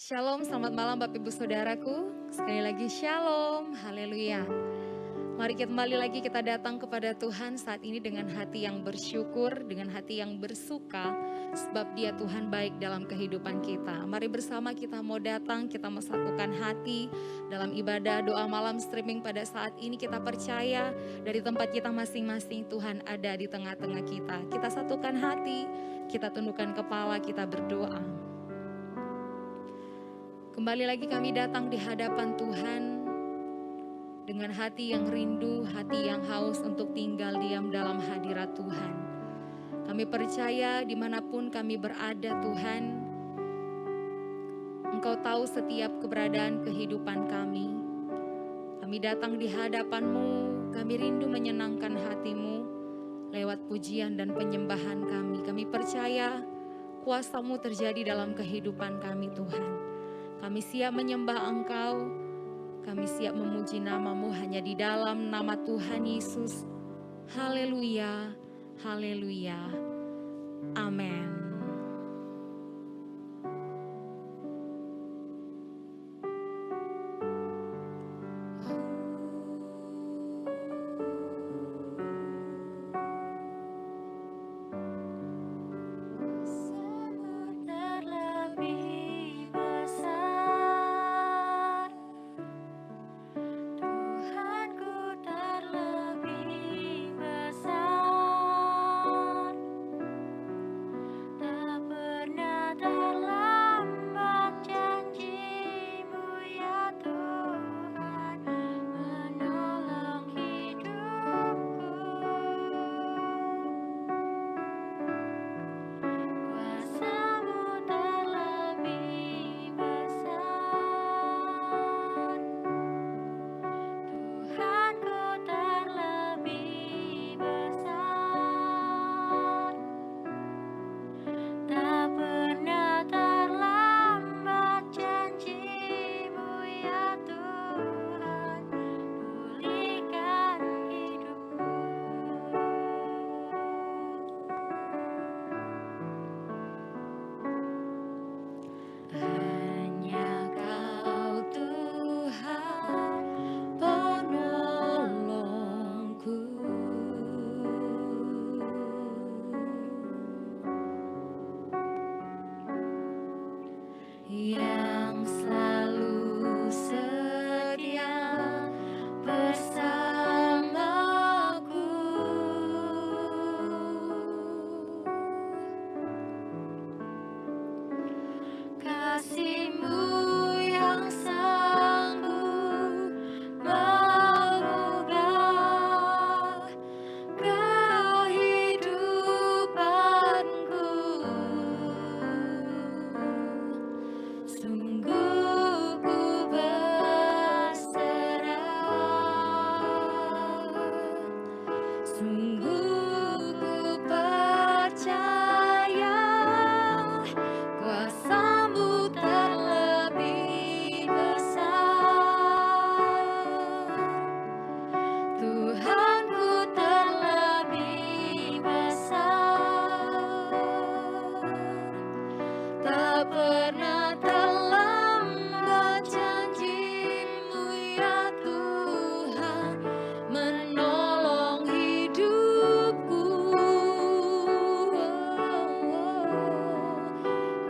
Shalom, selamat malam Bapak Ibu Saudaraku. Sekali lagi Shalom, haleluya. Mari kita kembali lagi kita datang kepada Tuhan saat ini dengan hati yang bersyukur, dengan hati yang bersuka, sebab Dia Tuhan baik dalam kehidupan kita. Mari bersama kita mau datang, kita mau satukan hati dalam ibadah doa malam streaming pada saat ini. Kita percaya dari tempat kita masing-masing Tuhan ada di tengah-tengah kita. Kita satukan hati, kita tundukkan kepala, kita berdoa. Kembali lagi kami datang di hadapan Tuhan dengan hati yang rindu, hati yang haus untuk tinggal diam dalam hadirat Tuhan. Kami percaya dimanapun kami berada Tuhan, Engkau tahu setiap keberadaan kehidupan kami. Kami datang di hadapan-Mu, kami rindu menyenangkan hati-Mu lewat pujian dan penyembahan kami. Kami percaya kuasa-Mu terjadi dalam kehidupan kami Tuhan. Kami siap menyembah Engkau, kami siap memuji nama-Mu hanya di dalam nama Tuhan Yesus. Haleluya, haleluya, amin. Yang selalu setia bersamaku, kasih-Mu yang sanggup mengubah kehidupanku. Sungguh ku berserah, sungguh ku percaya kuasa-Mu terlebih besar. Tuhanku terlebih besar, tak pernah terlambat janji-Mu ya Tuhan menolong hidupku.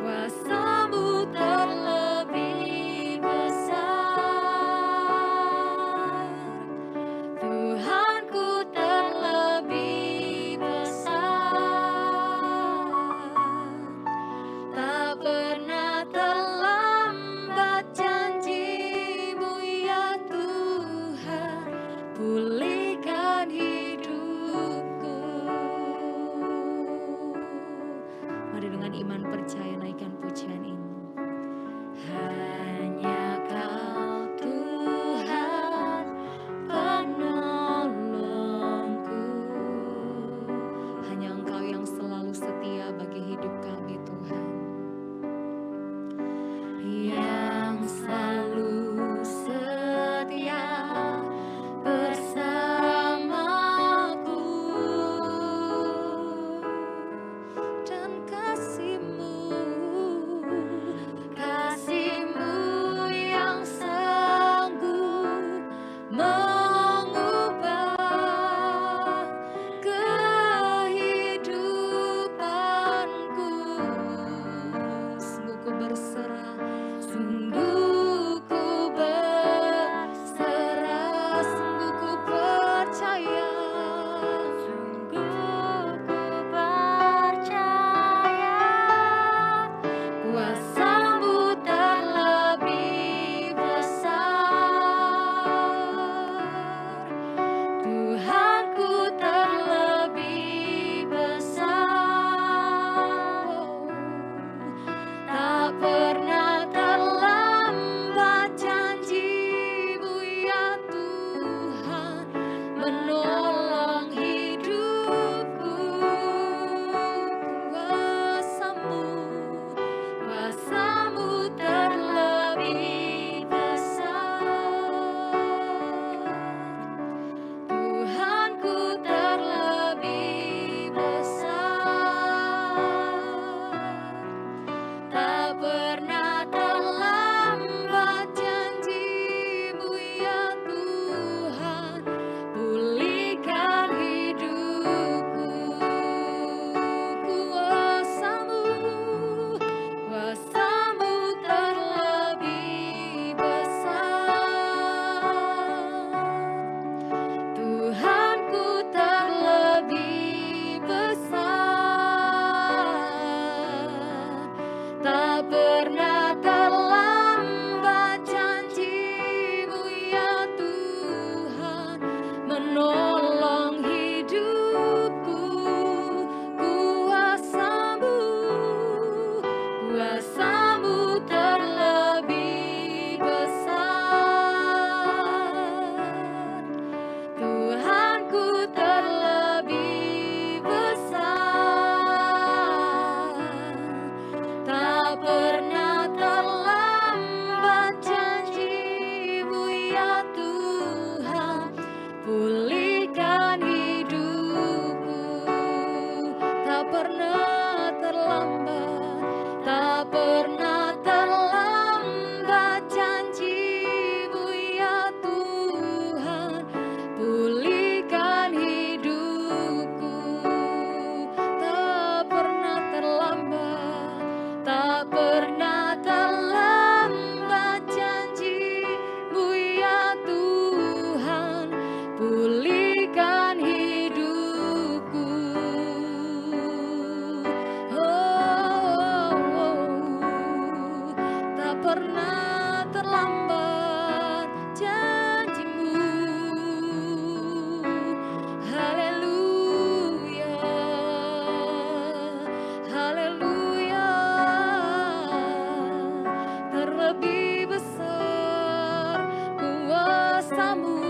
Kuasa-Mu terlebih besar, Tuhanku terlebih besar, tak pernah berserah, sungguh ku berserah, sungguh ku percaya, Sungguh ku percaya kuasa-Mu terlebih besar, Tuhanku terlebih besar. Tak pernah terlambat janji-Mu ya Tuhan, menolong hidupku. Kuasa-Mu terlebih besar, Tuhanku terlebih besar. Tak pernah terlambat janji-Mu ya Tuhan, pulihkan hidupku. Kuasa-Mu terlebih besar, Tuhanku terlebih besar. Tak pernah terlambat janji-Mu ya Tuhan, menolong hidupku. Kuasa-Mu terlebih besar, Tuhanku terlebih besar. Tak pernah terlambat janji-Mu ya Tuhan, pulihkan hidupku. Tak pernah terlambat, tak pernah terlambat janji-Mu ya Tuhan, pulihkan hidupku. Tak pernah terlambat, tak pernah terlambat janji-Mu ya Tuhan, pulihkan hidupku. Tak pernah terlambat janji-Mu. Haleluya, haleluya. Terlebih besar kuasa-Mu,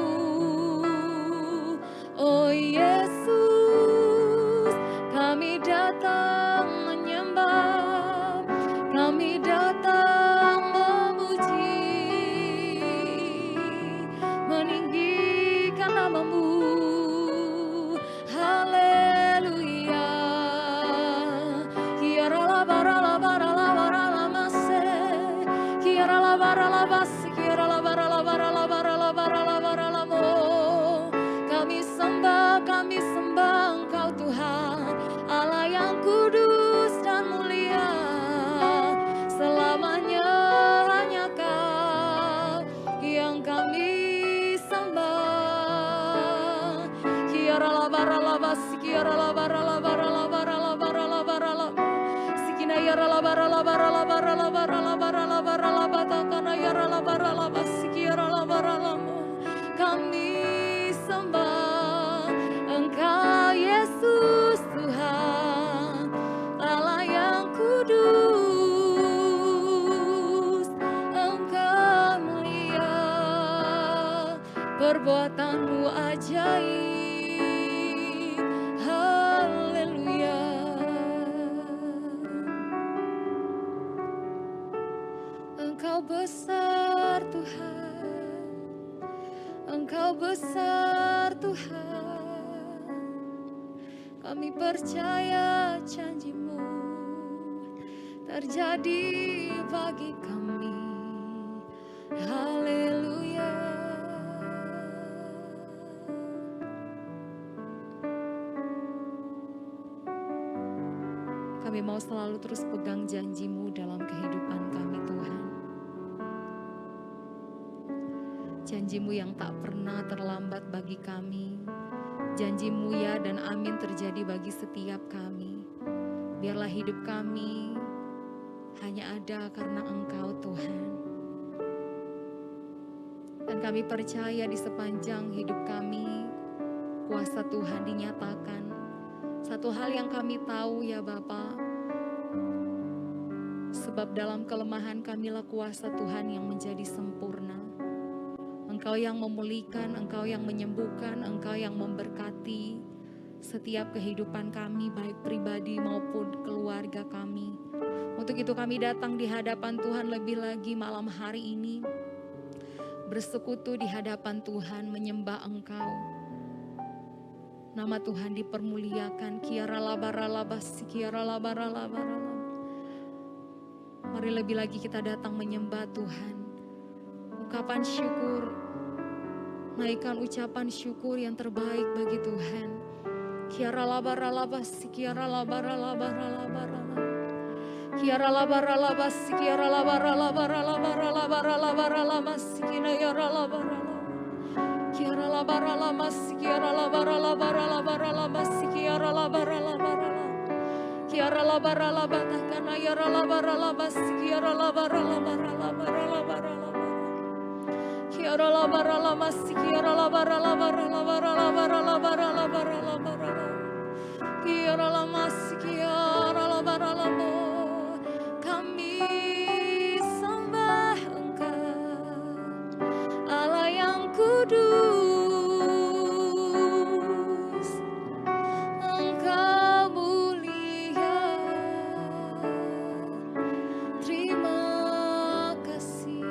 oh Yesus. Kami datang menyembah, kami datang memuji, meninggikan nama-Mu. Haleluya. Kiara barala barala barala mase, kiara la barala basi, kiara la barala barala barala barala barala mo. Kami sembah Engkau Tuhan, Allah yang kudus dan mulia. Selamanya hanya Kau yang kami sembah. Kiara la barala basi, kiara la barala barala barala barala barala. Sikina yara la barala barala barala barala barala barala batakana yara la barala basi, kiara la barala mo. Kami sembah Engkau Yesus Tuhan, Allah yang kudus. Engkau mulia, perbuatan-Mu ajaib. Haleluya. Engkau besar Tuhan, Engkau besar Tuhan. Kami percaya janji-Mu terjadi bagi kami. Haleluya. Kami mau selalu terus pegang janji-Mu dalam kehidupan Janji-Mu yang tak pernah terlambat bagi kami. Janji-Mu ya dan amin terjadi bagi setiap kami. Biarlah hidup kami hanya ada karena Engkau Tuhan. Dan kami percaya di sepanjang hidup kami, kuasa Tuhan dinyatakan. Satu hal yang kami tahu ya Bapa, sebab dalam kelemahan kamilah kuasa Tuhan yang menjadi sempurna. Engkau yang memulihkan, Engkau yang menyembuhkan, Engkau yang memberkati setiap kehidupan kami, baik pribadi maupun keluarga kami. Untuk itu kami datang di hadapan Tuhan lebih lagi malam hari ini, bersekutu di hadapan Tuhan, menyembah Engkau. Nama Tuhan dipermuliakan. Mari lebih lagi kita datang menyembah Tuhan. Ungkapan syukur, naikkan ucapan syukur yang terbaik bagi Tuhan. Kiara labara labas, kiara labara labara labara. Kiara labara labas, kiara labara labara labara labara labara labas, kiara labara. Kiara labara labas, kiara labara labara labara labas, kiara labara labara. Kiara labara labata kana yara labara labas, kiara labara labara labara labara labara. Kiara labara labas, kiara labara labara labara labara labara labara labara. Kiara lamas, kiara labara labo. Kami sembah Engkau, Allah yang kudus. Engkau mulia. Terima kasih.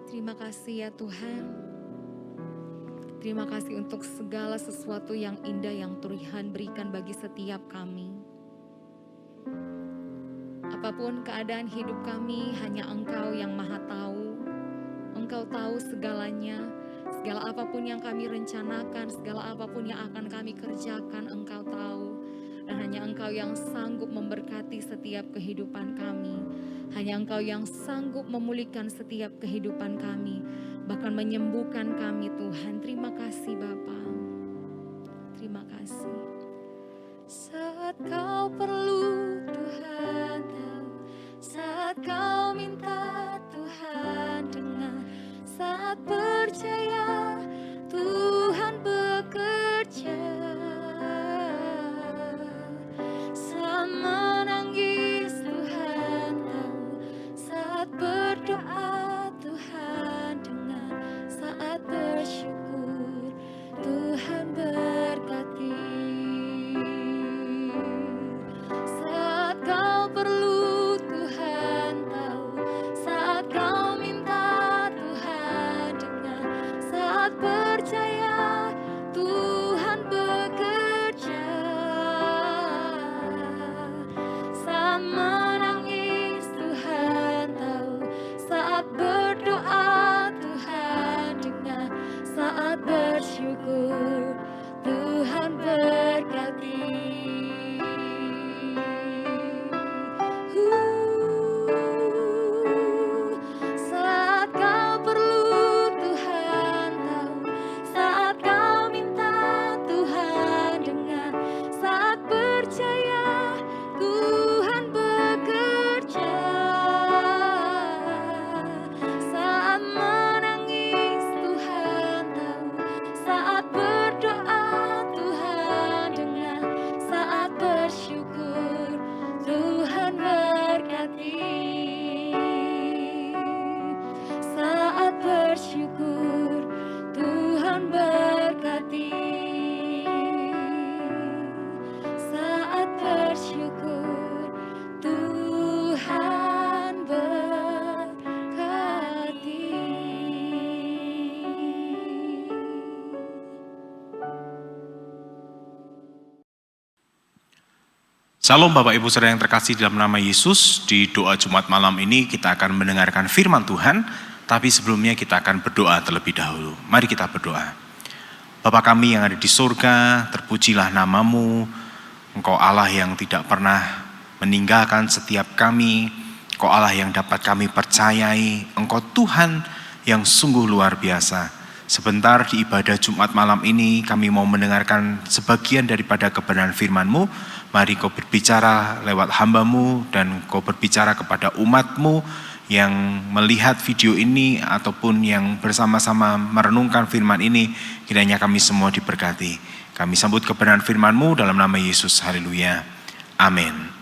Terima kasih ya Tuhan. Terima kasih untuk segala sesuatu yang indah yang Tuhan berikan bagi setiap kami. Apapun keadaan hidup kami, hanya Engkau yang Maha Tahu. Engkau tahu segalanya, segala apapun yang kami rencanakan, segala apapun yang akan kami kerjakan, Engkau tahu. Dan hanya Engkau yang sanggup memberkati setiap kehidupan kami. Hanya Engkau yang sanggup memulihkan setiap kehidupan kami. Bahkan menyembuhkan kami Tuhan. Terima kasih Bapa. Terima kasih. Saat kau perlu Tuhan tahu. Saat kau minta Tuhan dengar. Saat percaya Tuhan bekerja. Saat menangis Tuhan tahu. Saat berdoa Tuhan dengar, saat bersyukur Tuhan berkati. Saat kau perlu Tuhan tahu, saat kau minta Tuhan dengar, saat percaya Tuhan bekerja. Saat menangis Tuhan tahu, saat berdoa Tuhan dengar, saat bersyukur Tuhan berkati. Saat kau perlu Tuhan tahu, saat kau minta Tuhan dengar, saat percaya Tuhan bekerja. Saat menangis Tuhan tahu, saat berdoa Tuhan dengar, saat bersyukur Tuhan berkati. Saat bersyukur Tuhan berkati. Saat bersyukur Tuhan berkati. Salam Bapak Ibu Saudara yang terkasih dalam nama Yesus. Di doa Jumat malam ini kita akan mendengarkan firman Tuhan. Tapi sebelumnya kita akan berdoa terlebih dahulu. Mari kita berdoa. Bapa kami yang ada di surga, terpujilah nama-Mu. Engkau Allah yang tidak pernah meninggalkan setiap kami. Engkau Allah yang dapat kami percayai, Engkau Tuhan yang sungguh luar biasa. Sebentar di ibadah Jumat malam ini kami mau mendengarkan sebagian daripada kebenaran firman-Mu. Mari Kau berbicara lewat hamba-Mu dan Kau berbicara kepada umat-Mu yang melihat video ini ataupun yang bersama-sama merenungkan firman ini. Kiranya kami semua diberkati. Kami sambut kebenaran firman-Mu dalam nama Yesus. Haleluya. Amin.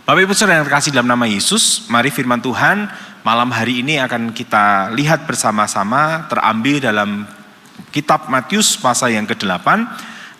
Bapak Ibu Saudara yang terkasih dalam nama Yesus, mari firman Tuhan malam hari ini akan kita lihat bersama-sama terambil dalam kitab Matius pasal yang ke-8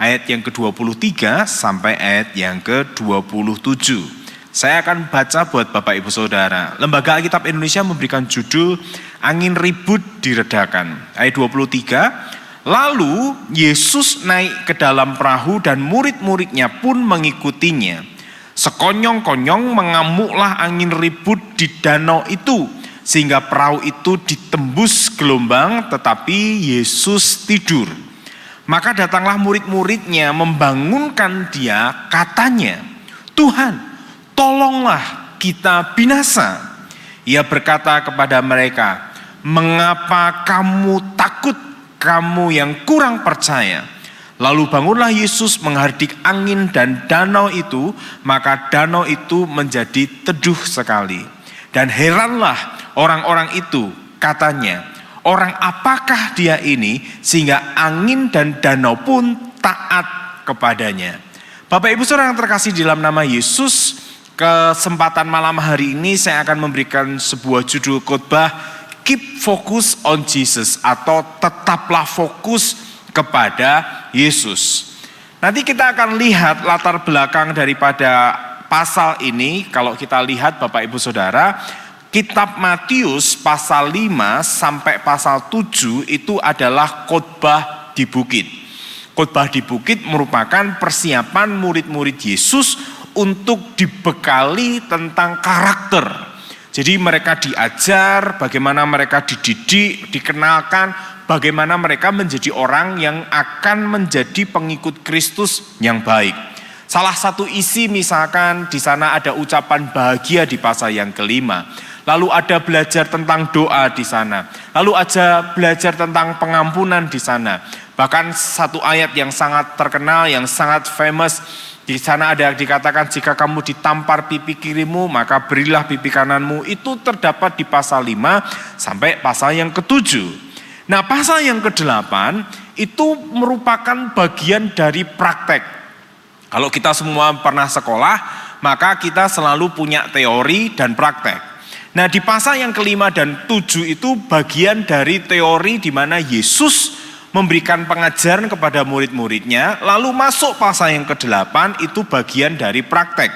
ayat yang ke-23 sampai ayat yang ke-27. Saya akan baca buat Bapak Ibu Saudara. Lembaga Alkitab Indonesia memberikan judul Angin Ribut Diredakan. Ayat 23, lalu Yesus naik ke dalam perahu dan murid-muridnya pun mengikutinya. Sekonyong-konyong mengamuklah angin ribut di danau itu, sehingga perahu itu ditembus gelombang, tetapi Yesus tidur. Maka datanglah murid-muridnya membangunkan dia, katanya, Tuhan, tolonglah kita binasa. Ia berkata kepada mereka, mengapa kamu takut, kamu yang kurang percaya? Lalu bangunlah Yesus menghardik angin dan danau itu, maka danau itu menjadi teduh sekali. Dan heranlah orang-orang itu, katanya, orang apakah dia ini sehingga angin dan danau pun taat kepadanya. Bapak Ibu Saudara yang terkasih di dalam nama Yesus, kesempatan malam hari ini saya akan memberikan sebuah judul khotbah, Keep Focus on Jesus, atau tetaplah fokus kepada Yesus. Nanti kita akan lihat latar belakang daripada pasal ini. Kalau kita lihat Bapak Ibu Saudara, kitab Matius pasal 5 sampai pasal 7 itu adalah khotbah di bukit. Khotbah di bukit merupakan persiapan murid-murid Yesus untuk dibekali tentang karakter. Jadi mereka diajar bagaimana mereka dididik, dikenalkan bagaimana mereka menjadi orang yang akan menjadi pengikut Kristus yang baik. Salah satu isi misalkan di sana ada ucapan bahagia di pasal yang kelima. Lalu ada belajar tentang doa di sana. Lalu ada belajar tentang pengampunan di sana. Bahkan satu ayat yang sangat terkenal, yang sangat famous, di sana ada dikatakan jika kamu ditampar pipi kirimu maka berilah pipi kananmu. Itu terdapat di pasal 5 sampai pasal yang ke-7. Nah pasal yang ke-8 itu merupakan bagian dari praktek. Kalau kita semua pernah sekolah maka kita selalu punya teori dan praktek. Nah di pasal yang ke-5 dan 7 itu bagian dari teori di mana Yesus memberikan pengajaran kepada murid-muridnya, lalu masuk pasal yang ke-8 itu bagian dari praktek.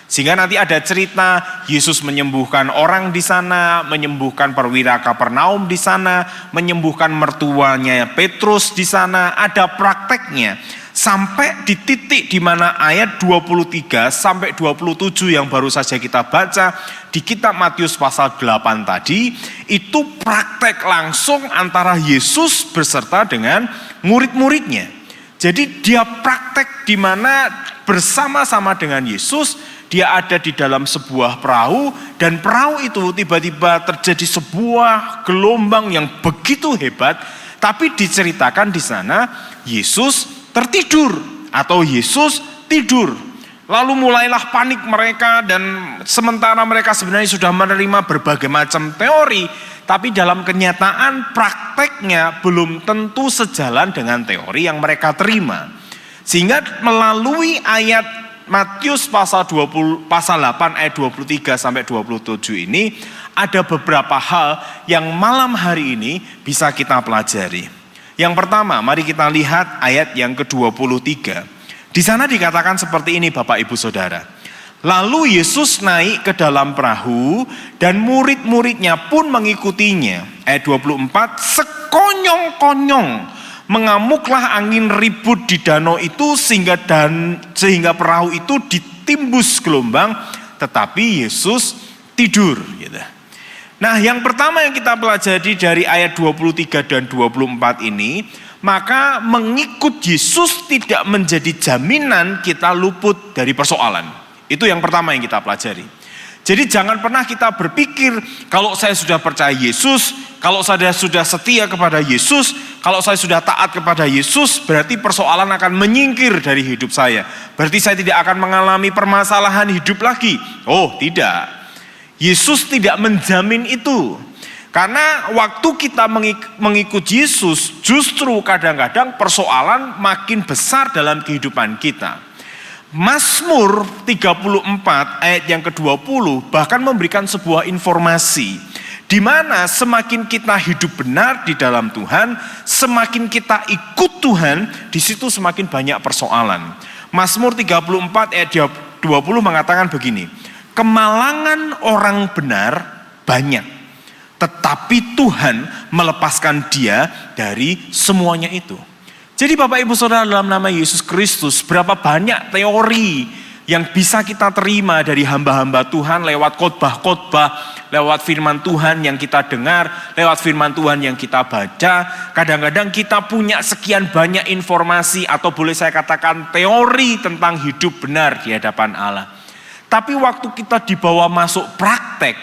Sehingga nanti ada cerita Yesus menyembuhkan orang di sana, menyembuhkan perwira Kapernaum di sana, menyembuhkan mertuanya Petrus di sana, ada prakteknya. Sampai di titik di mana ayat 23 sampai 27 yang baru saja kita baca di kitab Matius pasal 8 tadi, itu praktek langsung antara Yesus beserta dengan murid-muridnya. Jadi dia praktek di mana bersama-sama dengan Yesus, dia ada di dalam sebuah perahu dan perahu itu tiba-tiba terjadi sebuah gelombang yang begitu hebat, tapi diceritakan di sana Yesus tertidur atau Yesus tidur. Lalu mulailah panik mereka dan sementara mereka sebenarnya sudah menerima berbagai macam teori, tapi dalam kenyataan prakteknya belum tentu sejalan dengan teori yang mereka terima. Sehingga melalui ayat Matius pasal 8 ayat 23 sampai 27 ini ada beberapa hal yang malam hari ini bisa kita pelajari. Yang pertama, mari kita lihat ayat yang ke-23. Di sana dikatakan seperti ini Bapak Ibu Saudara. Lalu Yesus naik ke dalam perahu dan murid-muridnya pun mengikutinya. Ayat 24, sekonyong-konyong mengamuklah angin ribut di danau itu sehingga perahu itu ditimbus gelombang, tetapi Yesus tidur. Gitu. Nah yang pertama yang kita pelajari dari ayat 23 dan 24 ini, maka mengikut Yesus tidak menjadi jaminan kita luput dari persoalan. Itu yang pertama yang kita pelajari. Jadi jangan pernah kita berpikir kalau saya sudah percaya Yesus, kalau saya sudah setia kepada Yesus, kalau saya sudah taat kepada Yesus, berarti persoalan akan menyingkir dari hidup saya. Berarti saya tidak akan mengalami permasalahan hidup lagi. Oh, tidak. Yesus tidak menjamin itu. Karena waktu kita mengikut Yesus, justru kadang-kadang persoalan makin besar dalam kehidupan kita. Mazmur 34 ayat yang ke-20 bahkan memberikan sebuah informasi di mana semakin kita hidup benar di dalam Tuhan, semakin kita ikut Tuhan, di situ semakin banyak persoalan. Mazmur 34 ayat 20 mengatakan begini, kemalangan orang benar banyak, tetapi Tuhan melepaskan dia dari semuanya itu. Jadi Bapak Ibu Saudara, dalam nama Yesus Kristus, berapa banyak teori yang bisa kita terima dari hamba-hamba Tuhan lewat khotbah-khotbah, lewat firman Tuhan yang kita dengar, lewat firman Tuhan yang kita baca. Kadang-kadang kita punya sekian banyak informasi atau boleh saya katakan teori tentang hidup benar di hadapan Allah. Tapi waktu kita dibawa masuk praktek,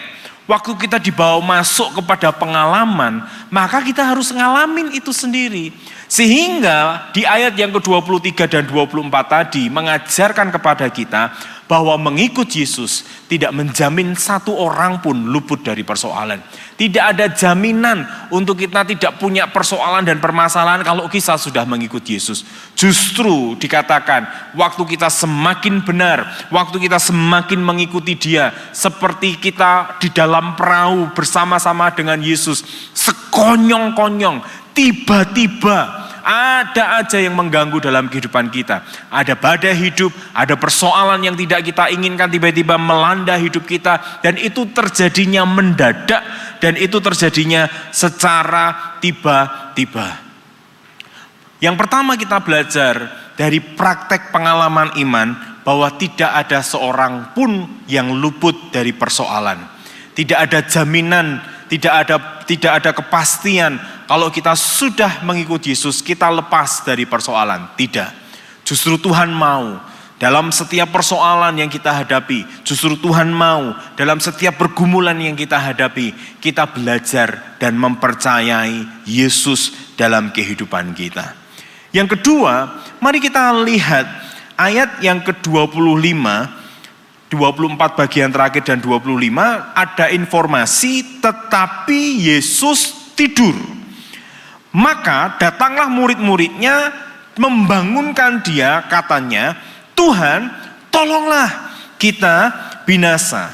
waktu kita dibawa masuk kepada pengalaman, maka kita harus ngalamin itu sendiri. Sehingga di ayat yang ke-23 dan 24 tadi mengajarkan kepada kita bahwa mengikut Yesus tidak menjamin satu orang pun luput dari persoalan. Tidak ada jaminan untuk kita tidak punya persoalan dan permasalahan kalau kita sudah mengikut Yesus. Justru dikatakan waktu kita semakin benar, waktu kita semakin mengikuti Dia, seperti kita di dalam perahu bersama-sama dengan Yesus, sekonyong-konyong, tiba-tiba ada aja yang mengganggu dalam kehidupan kita. Ada badai hidup, ada persoalan yang tidak kita inginkan tiba-tiba melanda hidup kita. Dan itu terjadinya mendadak dan itu terjadinya secara tiba-tiba. Yang pertama kita belajar dari praktek pengalaman iman bahwa tidak ada seorang pun yang luput dari persoalan. Tidak ada jaminan, tidak ada kepastian kalau kita sudah mengikuti Yesus kita lepas dari persoalan. Tidak. Justru Tuhan mau dalam setiap persoalan yang kita hadapi, justru Tuhan mau dalam setiap pergumulan yang kita hadapi, kita belajar dan mempercayai Yesus dalam kehidupan kita. Yang kedua, mari kita lihat ayat yang ke-25, 24 bagian terakhir dan 25 ada informasi tetapi Yesus tidur. Maka datanglah murid-muridnya membangunkan dia, katanya, Tuhan tolonglah kita binasa.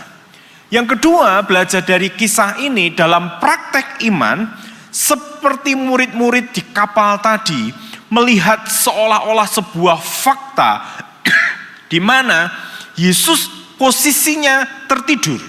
Yang kedua belajar dari kisah ini dalam praktek iman seperti murid-murid di kapal tadi melihat seolah-olah sebuah fakta di mana Yesus posisinya tertidur.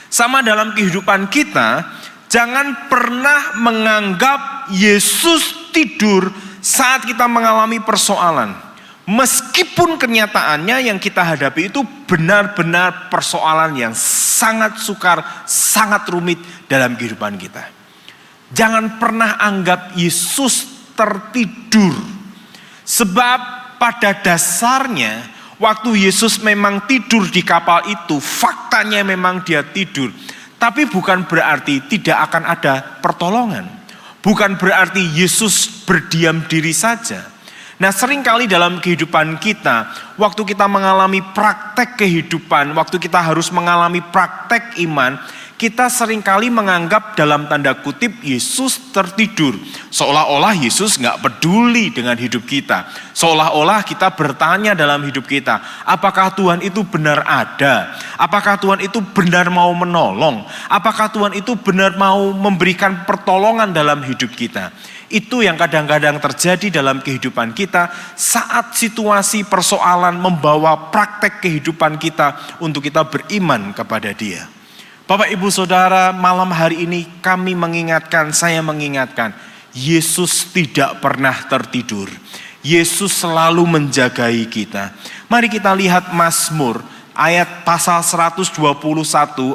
Sama dalam kehidupan kita, jangan pernah menganggap Yesus tidur saat kita mengalami persoalan. Meskipun kenyataannya yang kita hadapi itu benar-benar persoalan yang sangat sukar, sangat rumit dalam kehidupan kita. Jangan pernah anggap Yesus tertidur. Sebab pada dasarnya waktu Yesus memang tidur di kapal itu, faktanya memang dia tidur. Tapi bukan berarti tidak akan ada pertolongan. Bukan berarti Yesus berdiam diri saja. Nah, seringkali dalam kehidupan kita, waktu kita mengalami praktek kehidupan, waktu kita harus mengalami praktek iman, kita seringkali menganggap dalam tanda kutip Yesus tertidur. Seolah-olah Yesus gak peduli dengan hidup kita. Seolah-olah kita bertanya dalam hidup kita, apakah Tuhan itu benar ada? Apakah Tuhan itu benar mau menolong? Apakah Tuhan itu benar mau memberikan pertolongan dalam hidup kita? Itu yang kadang-kadang terjadi dalam kehidupan kita saat situasi persoalan membawa praktek kehidupan kita untuk kita beriman kepada Dia. Bapak Ibu Saudara, malam hari ini kami mengingatkan, saya mengingatkan, Yesus tidak pernah tertidur. Yesus selalu menjagai kita. Mari kita lihat Mazmur ayat pasal 121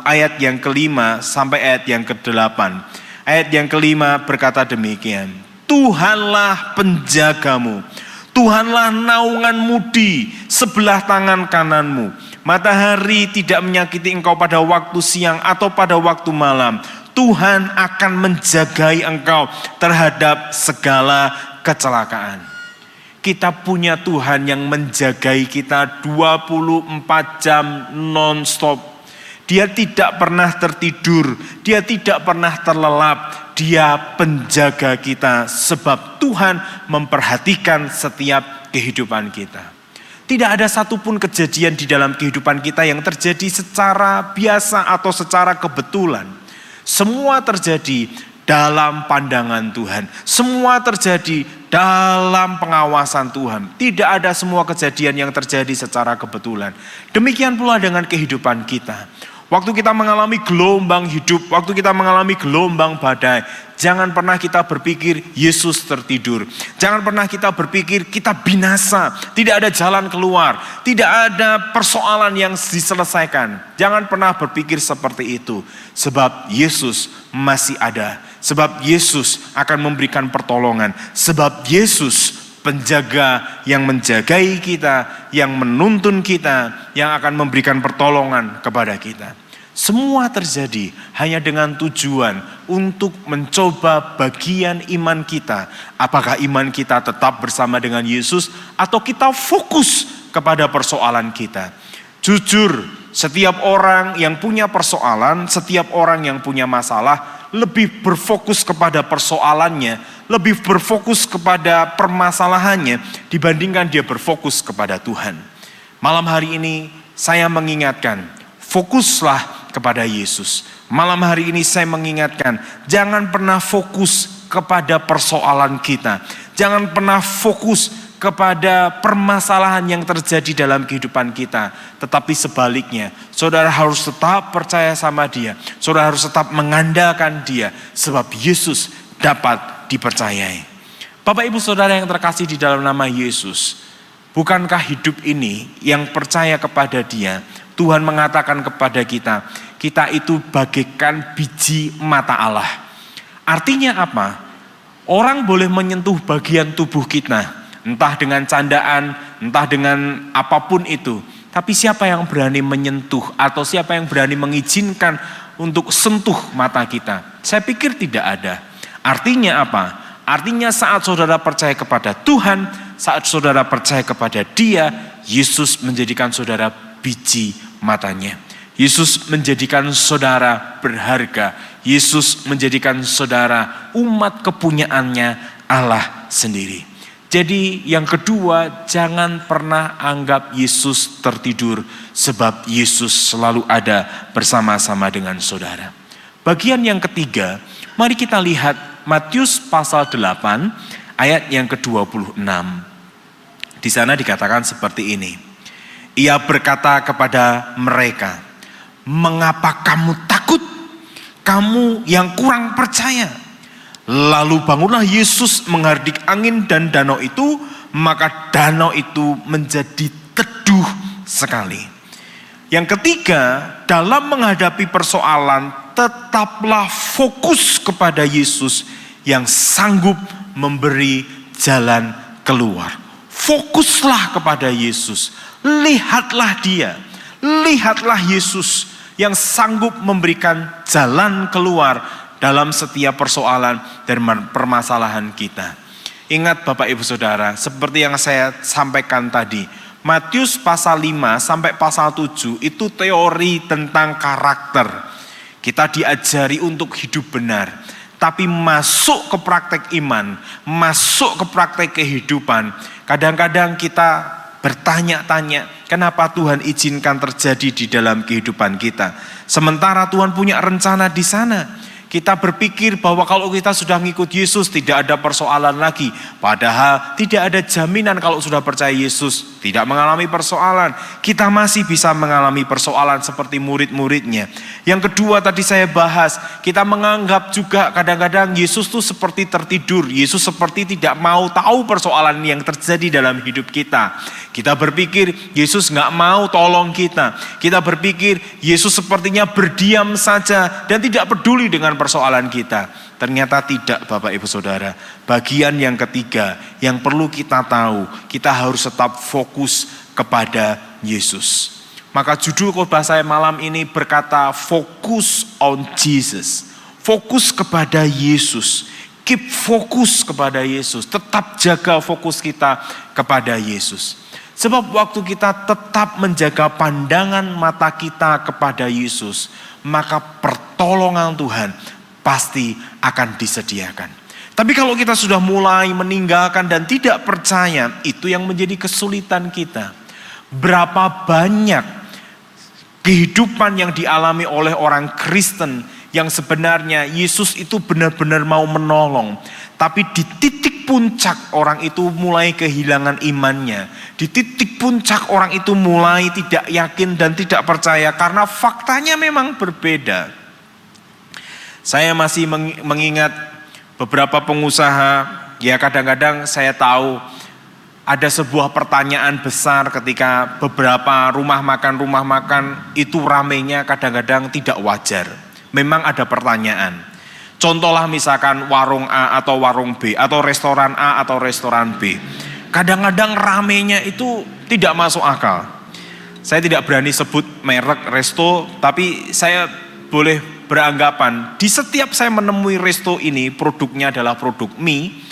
ayat yang ke-5 sampai ayat yang ke-8. Ayat yang ke-5 berkata demikian, Tuhanlah penjagamu, Tuhanlah naunganmu di sebelah tangan kananmu. matahari tidak menyakiti engkau pada waktu siang atau pada waktu malam. Tuhan akan menjagai engkau terhadap segala kecelakaan. Kita punya Tuhan yang menjagai kita 24 jam non-stop. Dia tidak pernah tertidur, dia tidak pernah terlelap, dia penjaga kita sebab Tuhan memperhatikan setiap kehidupan kita. Tidak ada satupun kejadian di dalam kehidupan kita yang terjadi secara biasa atau secara kebetulan. Semua terjadi dalam pandangan Tuhan. Semua terjadi dalam pengawasan Tuhan. Tidak ada semua kejadian yang terjadi secara kebetulan. Demikian pula dengan kehidupan kita. Waktu kita mengalami gelombang hidup, waktu kita mengalami gelombang badai, jangan pernah kita berpikir Yesus tertidur. Jangan pernah kita berpikir kita binasa, tidak ada jalan keluar, tidak ada persoalan yang diselesaikan. Jangan pernah berpikir seperti itu, sebab Yesus masih ada. Sebab Yesus akan memberikan pertolongan, sebab Yesus penjaga yang menjagai kita, yang menuntun kita, yang akan memberikan pertolongan kepada kita. Semua terjadi hanya dengan tujuan untuk mencoba bagian iman kita. Apakah iman kita tetap bersama dengan Yesus atau kita fokus kepada persoalan kita. Jujur, setiap orang yang punya persoalan, setiap orang yang punya masalah lebih berfokus kepada persoalannya, lebih berfokus kepada permasalahannya dibandingkan dia berfokus kepada Tuhan. Malam hari ini saya mengingatkan, fokuslah kepada Yesus. Malam hari ini saya mengingatkan, jangan pernah fokus kepada persoalan kita. Jangan pernah fokus kepada permasalahan yang terjadi dalam kehidupan kita. Tetapi sebaliknya, saudara harus tetap percaya sama Dia. Saudara harus tetap mengandalkan Dia, sebab Yesus dapat dipercayai. Bapak Ibu Saudara yang terkasih di dalam nama Yesus, bukankah hidup ini yang percaya kepada Dia, Tuhan mengatakan kepada kita, kita itu bagaikan biji mata Allah. Artinya apa? Orang boleh menyentuh bagian tubuh kita, entah dengan candaan, entah dengan apapun itu. Tapi siapa yang berani menyentuh atau siapa yang berani mengizinkan untuk sentuh mata kita? Saya pikir tidak ada. Artinya apa? Artinya saat saudara percaya kepada Tuhan, saat saudara percaya kepada Dia, Yesus menjadikan saudara biji matanya. Yesus menjadikan saudara berharga. Yesus menjadikan saudara umat kepunyaannya Allah sendiri. Jadi yang kedua, jangan pernah anggap Yesus tertidur, sebab Yesus selalu ada bersama-sama dengan saudara. Bagian yang ketiga, mari kita lihat Matius pasal 8 ayat yang ke-26. Di sana dikatakan seperti ini. Ia berkata kepada mereka, mengapa kamu takut? Kamu yang kurang percaya. Lalu bangunlah Yesus menghardik angin dan danau itu, maka danau itu menjadi teduh sekali. Yang ketiga, dalam menghadapi persoalan, tetaplah fokus kepada Yesus yang sanggup memberi jalan keluar. Fokuslah kepada Yesus. Lihatlah Dia, lihatlah Yesus yang sanggup memberikan jalan keluar dalam setiap persoalan dan permasalahan kita. Ingat Bapak Ibu Saudara, seperti yang saya sampaikan tadi, Matius pasal 5 sampai pasal 7 itu teori tentang karakter. Kita diajari untuk hidup benar, tapi masuk ke praktek iman, masuk ke praktek kehidupan, kadang-kadang kita bertanya-tanya, kenapa Tuhan izinkan terjadi di dalam kehidupan kita. Sementara Tuhan punya rencana di sana. Kita berpikir bahwa kalau kita sudah ngikut Yesus tidak ada persoalan lagi. Padahal tidak ada jaminan kalau sudah percaya Yesus tidak mengalami persoalan. Kita masih bisa mengalami persoalan seperti murid-muridnya. Yang kedua tadi saya bahas, kita menganggap juga kadang-kadang Yesus tuh seperti tertidur. Yesus seperti tidak mau tahu persoalan yang terjadi dalam hidup kita. Kita berpikir Yesus gak mau tolong kita. Kita berpikir Yesus sepertinya berdiam saja dan tidak peduli dengan persoalan kita. Ternyata tidak Bapak Ibu Saudara. Bagian yang ketiga yang perlu kita tahu, kita harus tetap fokus kepada Yesus. Maka judul khotbah saya malam ini berkata focus on Jesus. Fokus kepada Yesus. Keep fokus kepada Yesus. Tetap jaga fokus kita kepada Yesus. Sebab waktu kita tetap menjaga pandangan mata kita kepada Yesus, maka pertolongan Tuhan pasti akan disediakan. Tapi kalau kita sudah mulai meninggalkan dan tidak percaya, itu yang menjadi kesulitan kita. Berapa banyak kehidupan yang dialami oleh orang Kristen yang sebenarnya Yesus itu benar-benar mau menolong. Tapi di titik puncak orang itu mulai kehilangan imannya. Di titik puncak orang itu mulai tidak yakin dan tidak percaya karena faktanya memang berbeda. Saya masih mengingat beberapa pengusaha, ya kadang-kadang saya tahu ada sebuah pertanyaan besar ketika beberapa rumah makan itu ramenya kadang-kadang tidak wajar. Memang ada pertanyaan. Contohlah misalkan warung A atau warung B atau restoran A atau restoran B. Kadang-kadang ramenya itu tidak masuk akal. Saya tidak berani sebut merek resto, tapi saya boleh beranggapan di setiap saya menemui resto ini produknya adalah produk mie,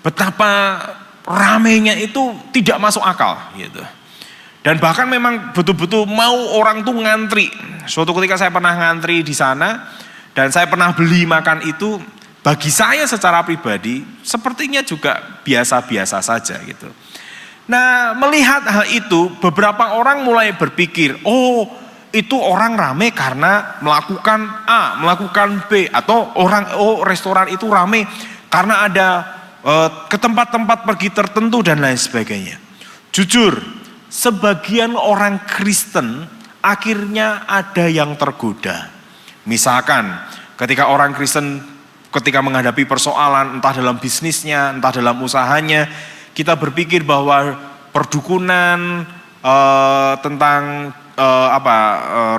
betapa ramenya itu tidak masuk akal gitu. Dan bahkan memang betul-betul mau orang tuh ngantri. Suatu ketika saya pernah ngantri di sana dan saya pernah beli makan itu, bagi saya secara pribadi sepertinya juga biasa-biasa saja gitu. Nah, melihat hal itu beberapa orang mulai berpikir, oh itu orang rame karena melakukan A, melakukan B, atau restoran itu rame karena ada ke tempat-tempat pergi tertentu dan lain sebagainya. Jujur, sebagian orang Kristen akhirnya ada yang tergoda. Misalkan ketika orang Kristen ketika menghadapi persoalan entah dalam bisnisnya, entah dalam usahanya, kita berpikir bahwa perdukunan tentang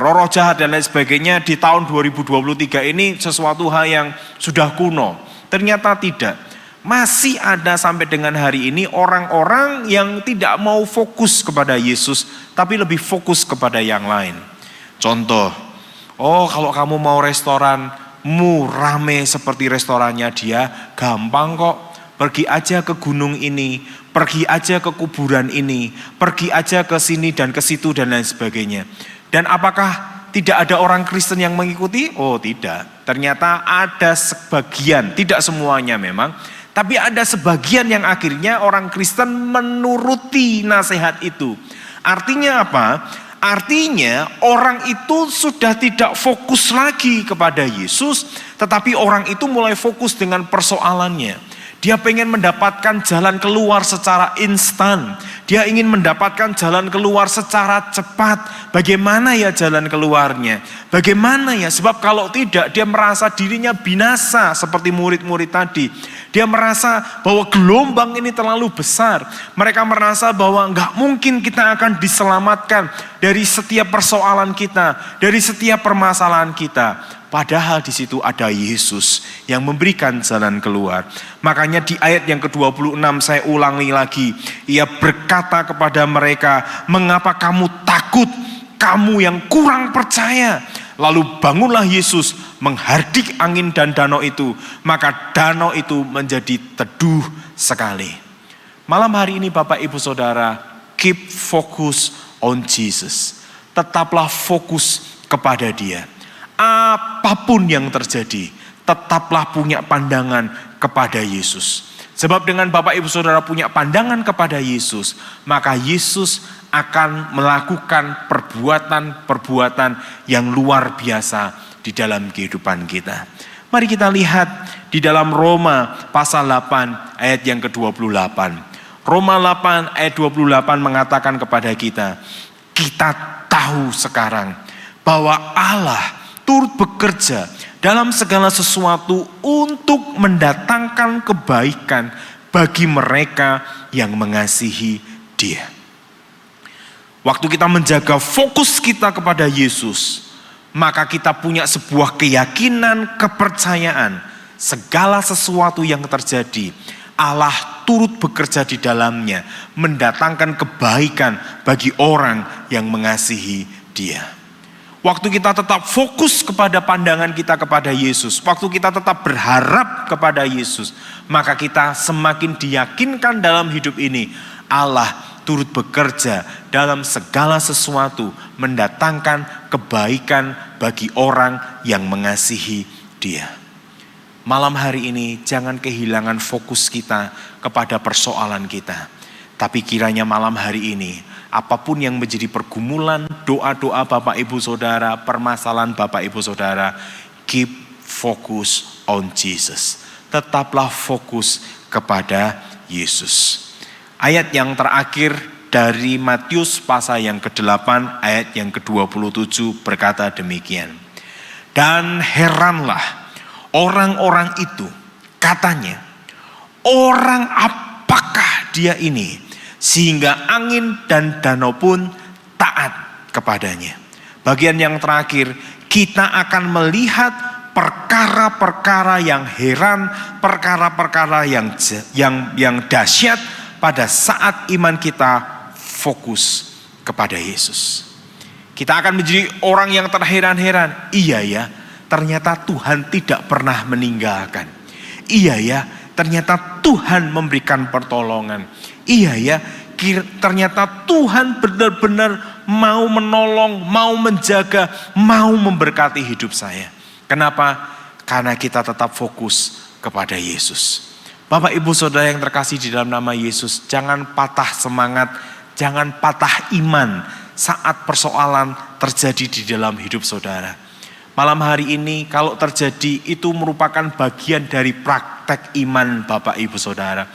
roh jahat dan lain sebagainya di tahun 2023 ini sesuatu hal yang sudah kuno. Ternyata tidak. Masih ada sampai dengan hari ini orang-orang yang tidak mau fokus kepada Yesus, tapi lebih fokus kepada yang lain. Contoh, kalau kamu mau restoranmu rame seperti restorannya dia, gampang kok. Pergi aja ke gunung ini, pergi aja ke kuburan ini, pergi aja ke sini dan ke situ dan lain sebagainya. Dan apakah tidak ada orang Kristen yang mengikuti? Oh tidak. Ternyata ada sebagian, tidak semuanya memang. Tapi ada sebagian yang akhirnya orang Kristen menuruti nasihat itu. Artinya apa? Artinya orang itu sudah tidak fokus lagi kepada Yesus, tetapi orang itu mulai fokus dengan persoalannya. Dia pengen mendapatkan jalan keluar secara instan. Dia ingin mendapatkan jalan keluar secara cepat. Bagaimana ya jalan keluarnya? Bagaimana ya? Sebab kalau tidak dia merasa dirinya binasa seperti murid-murid tadi. Dia merasa bahwa gelombang ini terlalu besar. Mereka merasa bahwa enggak mungkin kita akan diselamatkan dari setiap persoalan kita, dari setiap permasalahan kita. Padahal di situ ada Yesus yang memberikan jalan keluar. Makanya di ayat yang ke-26 saya ulangi lagi. Ia berkata kepada mereka, mengapa kamu takut, kamu yang kurang percaya? Lalu bangunlah Yesus menghardik angin dan danau itu. Maka danau itu menjadi teduh sekali. Malam hari ini Bapak Ibu Saudara, keep focus on Jesus. Tetaplah fokus kepada Dia. Apapun yang terjadi, tetaplah punya pandangan kepada Yesus. Sebab dengan Bapak Ibu Saudara punya pandangan kepada Yesus, maka Yesus akan melakukan perbuatan-perbuatan yang luar biasa di dalam kehidupan kita. Mari kita lihat di dalam Roma pasal 8 ayat yang ke-28. Roma 8 ayat 28 mengatakan kepada kita tahu sekarang bahwa Allah turut bekerja dalam segala sesuatu untuk mendatangkan kebaikan bagi mereka yang mengasihi Dia. Waktu kita menjaga fokus kita kepada Yesus, maka kita punya sebuah keyakinan, kepercayaan, segala sesuatu yang terjadi, Allah turut bekerja di dalamnya, mendatangkan kebaikan bagi orang yang mengasihi Dia. Waktu kita tetap fokus kepada pandangan kita kepada Yesus, waktu kita tetap berharap kepada Yesus, maka kita semakin diyakinkan dalam hidup ini Allah turut bekerja dalam segala sesuatu, mendatangkan kebaikan bagi orang yang mengasihi Dia. Malam hari ini jangan kehilangan fokus kita kepada persoalan kita. Tapi kiranya malam hari ini, apapun yang menjadi pergumulan, doa-doa Bapak Ibu Saudara, permasalahan Bapak Ibu Saudara, keep focus on Jesus. Tetaplah fokus kepada Yesus. Ayat yang terakhir dari Matius pasal yang ke-8 ayat yang ke-27 berkata demikian. Dan heranlah orang-orang itu, katanya, orang apakah dia ini? Sehingga angin dan danau pun taat kepadanya. Bagian yang terakhir, kita akan melihat perkara-perkara yang heran, perkara-perkara yang dahsyat pada saat iman kita fokus kepada Yesus. Kita akan menjadi orang yang terheran-heran. Iya ya, ternyata Tuhan tidak pernah meninggalkan. Iya ya, ternyata Tuhan memberikan pertolongan. Iya ya, ternyata Tuhan benar-benar mau menolong, mau menjaga, mau memberkati hidup saya. Kenapa? Karena kita tetap fokus kepada Yesus. Bapak Ibu Saudara yang terkasih di dalam nama Yesus, jangan patah semangat, jangan patah iman saat persoalan terjadi di dalam hidup saudara. Malam hari ini kalau terjadi itu merupakan bagian dari praktek iman Bapak Ibu Saudara.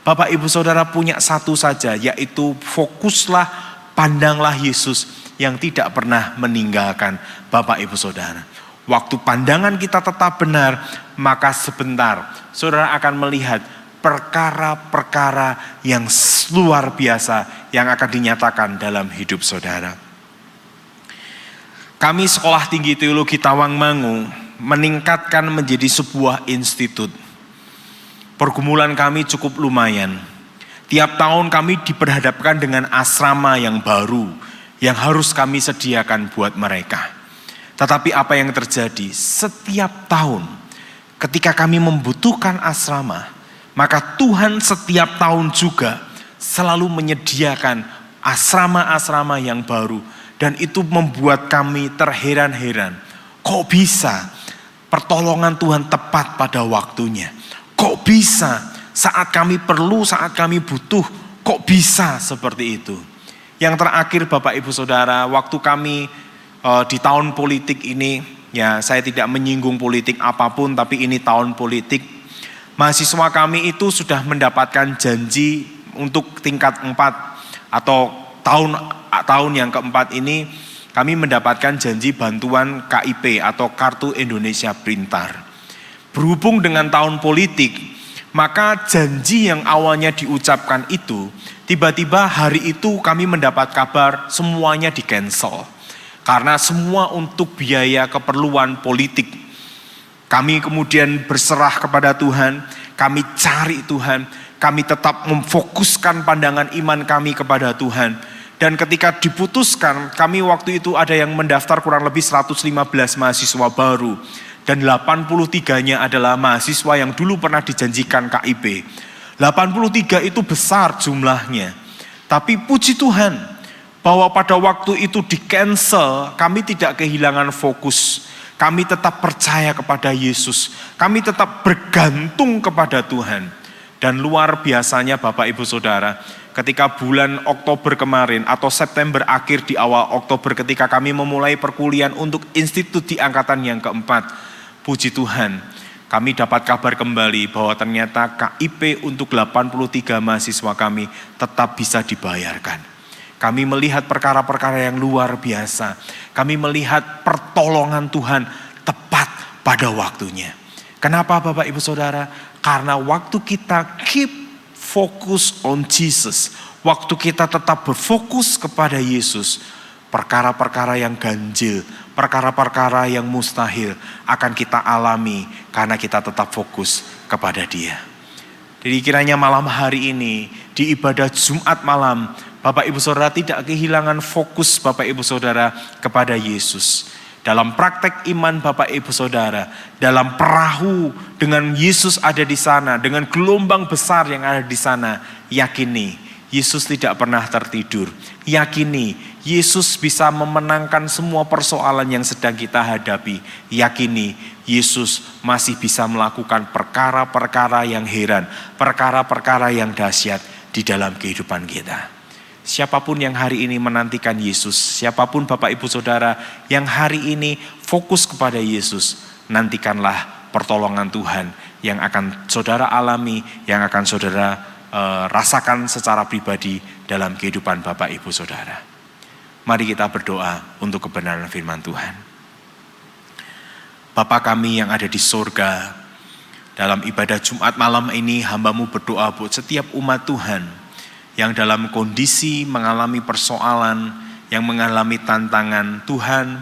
Bapak Ibu Saudara punya satu saja, yaitu fokuslah, pandanglah Yesus yang tidak pernah meninggalkan Bapak Ibu Saudara. Waktu pandangan kita tetap benar, maka sebentar saudara akan melihat perkara-perkara yang luar biasa yang akan dinyatakan dalam hidup saudara. Kami Sekolah Tinggi Teologi Tawangmangu meningkatkan menjadi sebuah institut. Pergumulan kami cukup lumayan. Tiap tahun kami diperhadapkan dengan asrama yang baru yang harus kami sediakan buat mereka. Tetapi apa yang terjadi? Setiap tahun ketika kami membutuhkan asrama, maka Tuhan setiap tahun juga selalu menyediakan asrama-asrama yang baru. Dan itu membuat kami terheran-heran. Kok bisa pertolongan Tuhan tepat pada waktunya? Kok bisa saat kami perlu, saat kami butuh, kok bisa seperti itu? Yang terakhir Bapak Ibu Saudara, waktu kami di tahun politik ini, ya saya tidak menyinggung politik apapun, tapi ini tahun politik. Mahasiswa kami itu sudah mendapatkan janji untuk tingkat 4 atau tahun yang keempat ini kami mendapatkan janji bantuan KIP atau Kartu Indonesia Pintar. Berhubung dengan tahun politik, maka janji yang awalnya diucapkan itu, tiba-tiba hari itu kami mendapat kabar semuanya di-cancel. Karena semua untuk biaya keperluan politik. Kami kemudian berserah kepada Tuhan, kami cari Tuhan, kami tetap memfokuskan pandangan iman kami kepada Tuhan. Dan ketika diputuskan, kami waktu itu ada yang mendaftar kurang lebih 115 mahasiswa baru. Dan 83-nya adalah mahasiswa yang dulu pernah dijanjikan KIP. 83 itu besar jumlahnya. Tapi puji Tuhan, bahwa pada waktu itu di-cancel, kami tidak kehilangan fokus. Kami tetap percaya kepada Yesus. Kami tetap bergantung kepada Tuhan. Dan luar biasanya Bapak Ibu Saudara, ketika bulan Oktober kemarin atau September akhir di awal Oktober ketika kami memulai perkuliahan untuk institut di angkatan yang keempat, puji Tuhan, kami dapat kabar kembali bahwa ternyata KIP untuk 83 mahasiswa kami tetap bisa dibayarkan. Kami melihat perkara-perkara yang luar biasa. Kami melihat pertolongan Tuhan tepat pada waktunya. Kenapa Bapak Ibu Saudara? Karena waktu kita keep focus on Jesus, waktu kita tetap berfokus kepada Yesus, perkara-perkara yang ganjil, perkara-perkara yang mustahil akan kita alami karena kita tetap fokus kepada Dia. Jadi kiranya malam hari ini di ibadah Jumat malam, Bapak Ibu Saudara tidak kehilangan fokus Bapak Ibu Saudara kepada Yesus. Dalam praktek iman Bapak Ibu Saudara, dalam perahu dengan Yesus ada di sana, dengan gelombang besar yang ada di sana, yakini Yesus tidak pernah tertidur. Yakini Yesus bisa memenangkan semua persoalan yang sedang kita hadapi. Yakini Yesus masih bisa melakukan perkara-perkara yang heran, perkara-perkara yang dahsyat di dalam kehidupan kita. Siapapun yang hari ini menantikan Yesus, siapapun Bapak Ibu Saudara yang hari ini fokus kepada Yesus, nantikanlah pertolongan Tuhan yang akan saudara alami, yang akan saudara rasakan secara pribadi dalam kehidupan Bapak Ibu Saudara. Mari kita berdoa untuk kebenaran firman Tuhan. Bapa kami yang ada di sorga, dalam ibadah Jumat malam ini hamba-Mu berdoa buat setiap umat Tuhan yang dalam kondisi mengalami persoalan, yang mengalami tantangan. Tuhan,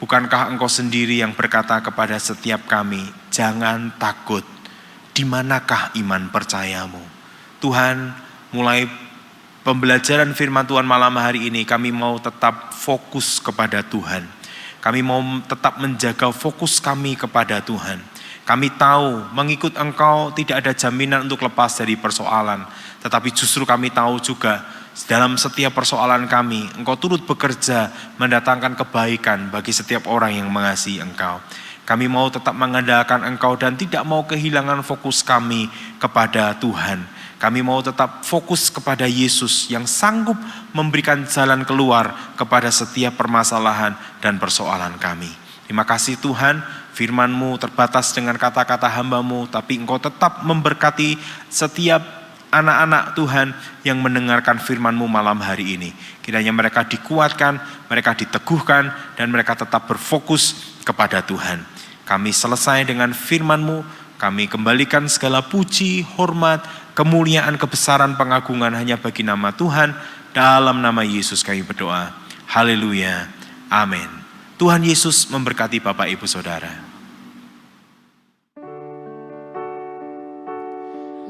bukankah Engkau sendiri yang berkata kepada setiap kami, jangan takut, di manakah iman percayamu? Tuhan, mulai pembelajaran firman Tuhan malam hari ini, kami mau tetap fokus kepada Tuhan. Kami mau tetap menjaga fokus kami kepada Tuhan. Kami tahu mengikut Engkau tidak ada jaminan untuk lepas dari persoalan. Tetapi justru kami tahu juga dalam setiap persoalan kami, Engkau turut bekerja mendatangkan kebaikan bagi setiap orang yang mengasihi Engkau. Kami mau tetap mengandalkan Engkau dan tidak mau kehilangan fokus kami kepada Tuhan. Kami mau tetap fokus kepada Yesus yang sanggup memberikan jalan keluar kepada setiap permasalahan dan persoalan kami. Terima kasih Tuhan, firman-Mu terbatas dengan kata-kata hamba-Mu, tapi Engkau tetap memberkati setiap anak-anak Tuhan yang mendengarkan firman-Mu malam hari ini. Kiranya mereka dikuatkan, mereka diteguhkan, dan mereka tetap berfokus kepada Tuhan. Kami selesai dengan firman-Mu, kami kembalikan segala puji, hormat, kemuliaan, kebesaran, pengagungan hanya bagi nama Tuhan. Dalam nama Yesus kami berdoa. Haleluya. Amin. Tuhan Yesus memberkati Bapak Ibu Saudara.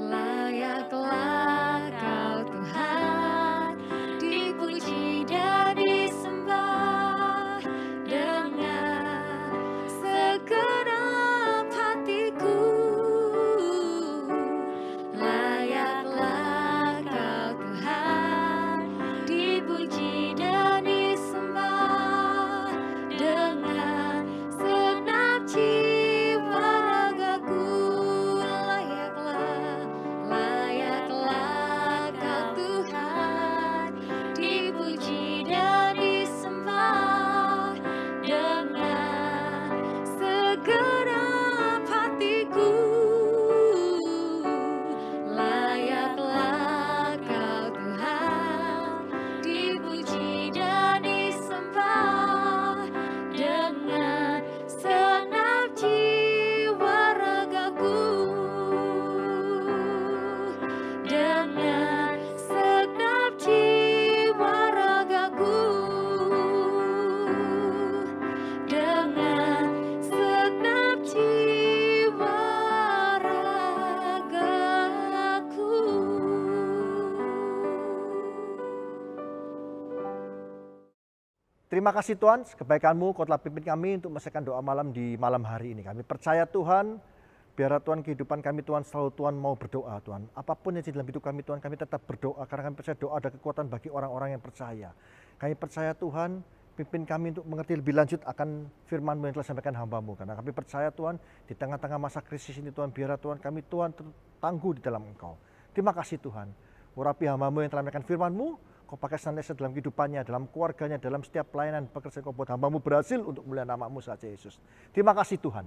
Layaklah Kau Tuhan, dipuji dan disembah dengan segenap hatiku. Layaklah Kau Tuhan, dipuji dan disembah dengan segenap jiwa ragaku. Layaklah Kau Tuhan, dipuji dan disembah dengan segenap hatiku. Layaklah Kau Tuhan, dipuji dan disembah dengan segenap jiwa ragaku. Dengan segenap jiwa ragaku. Dengan segenap jiwa ragaku. Terima kasih Tuhan, kebaikan-Mu Kau telah pimpin kami untuk menyelesaikan doa malam di malam hari ini. Kami percaya Tuhan, biarlah Tuhan kehidupan kami Tuhan selalu Tuhan mau berdoa Tuhan. Apapun yang di dalam hidup kami Tuhan, kami tetap berdoa karena kami percaya doa ada kekuatan bagi orang-orang yang percaya. Kami percaya Tuhan, pimpin kami untuk mengerti lebih lanjut akan firman-Mu yang telah disampaikan hamba-Mu. Karena kami percaya Tuhan, di tengah-tengah masa krisis ini Tuhan, biarlah Tuhan kami Tuhan tangguh di dalam Engkau. Terima kasih Tuhan, urapi hamba-Mu yang telah menyampaikan firman-Mu. Kau pakai senantiasa dalam kehidupannya, dalam keluarganya, dalam setiap pelayanan pekerjaan Kau buat hamba-Mu berhasil untuk mulia nama-Mu saja Yesus. Terima kasih Tuhan.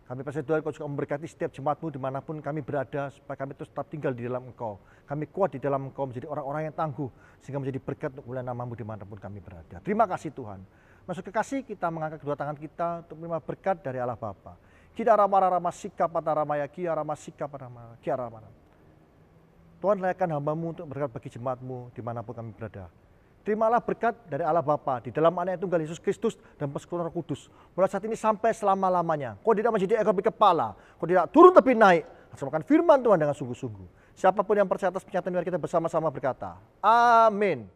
Kami percaya Tuhan Kau juga memberkati setiap jemaat-Mu dimanapun kami berada, supaya kami terus tetap tinggal di dalam Engkau. Kami kuat di dalam Engkau, menjadi orang-orang yang tangguh, sehingga menjadi berkat untuk mulia nama-Mu dimanapun kami berada. Terima kasih Tuhan. Masuk kekasih, kita mengangkat kedua tangan kita untuk menerima berkat dari Allah Bapa. Kita rama sikap pada ramaya, kia rama sikap pada ramaya, kia rama. Tuhan layakkan hamba-Mu untuk berkat bagi jemaat-Mu dimanapun kami berada. Terimalah berkat dari Allah Bapa di dalam Anak Tunggal Yesus Kristus dan persekutuan Roh Kudus. Mulai saat ini sampai selama-lamanya. Kau tidak menjadi ekor tapi kepala. Kau tidak turun tapi naik. Laksanakan firman Tuhan dengan sungguh-sungguh. Siapapun yang percaya atas pernyataan, mari kita bersama-sama berkata, amin.